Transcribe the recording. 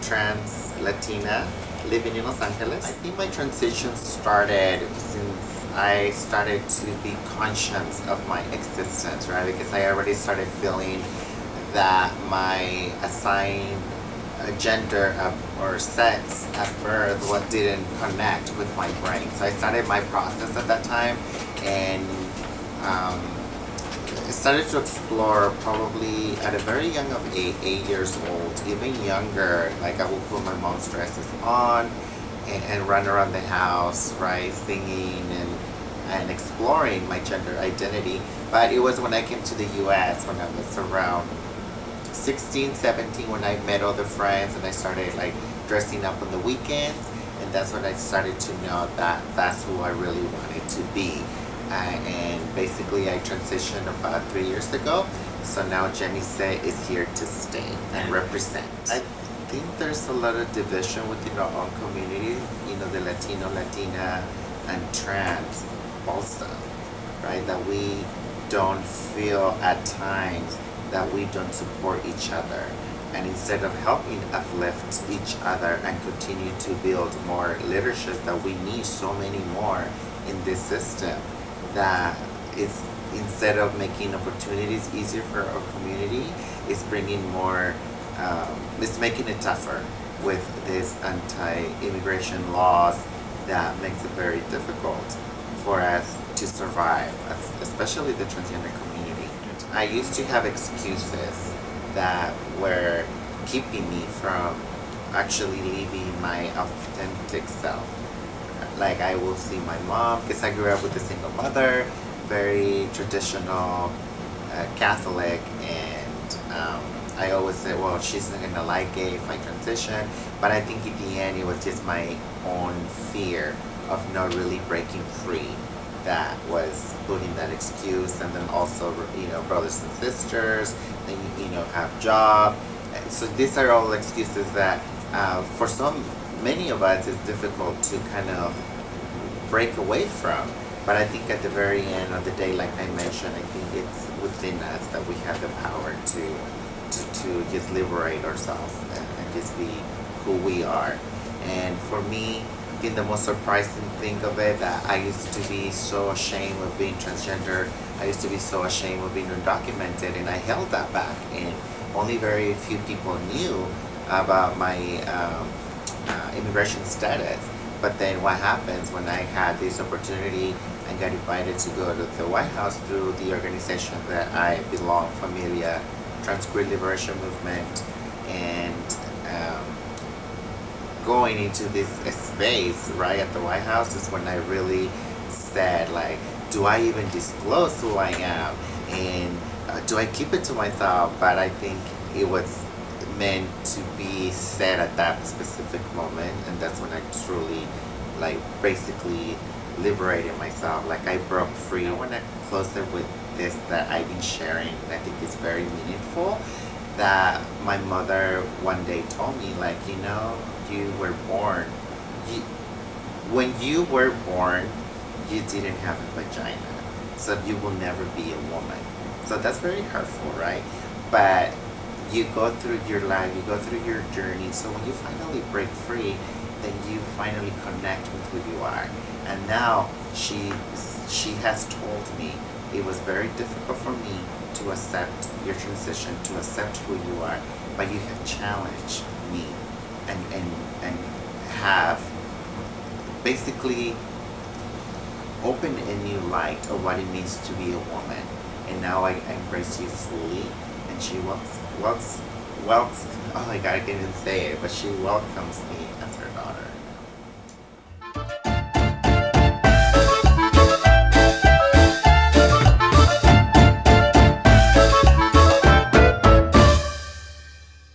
trans Latina living in Los Angeles. I think my transition started since I started to be conscious of my existence, right? Because I already started feeling that my assigned gender or sex at birth didn't connect with my brain. So I started my process at that time, and started to explore probably at a very young of 8 years old, even younger. Like I would put my mom's dresses on and run around the house, right, singing and exploring my gender identity. But it was when I came to the US when I was around 16, 17, when I met other friends and I started like dressing up on the weekends, and that's when I started to know that that's who I really wanted to be. And basically I transitioned about 3 years ago, so now Jennicet is here to stay and represent. I think there's a lot of division within our own community, you know, the Latino, Latina, and trans also, right? That we don't feel at times that we don't support each other. And instead of helping uplift each other and continue to build more leadership that we need so many more in this system, that is, instead of making opportunities easier for our community, is bringing more, it's making it tougher with this anti-immigration laws that makes it very difficult for us to survive, especially the transgender community. I used to have excuses that were keeping me from actually living my authentic self. Like I will see my mom, because I grew up with a single mother, very traditional Catholic, and I always said, well, she's not gonna like it if I transition. But I think in the end it was just my own fear of not really breaking free that was putting that excuse. And then also, you know, brothers and sisters, then you know, have job. So these are all excuses that for many of us it's difficult to kind of break away from. But I think at the very end of the day, like I mentioned, I think it's within us that we have the power to just liberate ourselves and just be who we are. And for me, I think the most surprising thing of it, that I used to be so ashamed of being transgender, I used to be so ashamed of being undocumented, and I held that back, and only very few people knew about my immigration status. But then what happens when I had this opportunity and got invited to go to the White House through the organization that I belong, FAMILIA, Trans Queer Liberation Movement, and going into this space right at the White House is when I really said, like, do I even disclose who I am, and do I keep it to myself? But I think it was meant to be said at that specific moment, and that's when I truly, like, basically liberated myself. Like, I broke free. I want to close it with this that I've been sharing, and I think it's very meaningful, that my mother one day told me, like, you know, you were born, when you were born, you didn't have a vagina, so you will never be a woman. So that's very hurtful, right? But you go through your life, you go through your journey, so when you finally break free, then you finally connect with who you are. And now she has told me it was very difficult for me to accept your transition, to accept who you are, but you have challenged me and have basically opened a new light of what it means to be a woman. And now I embrace you fully. And she oh my God, I can't even say it, but she welcomes me as her daughter.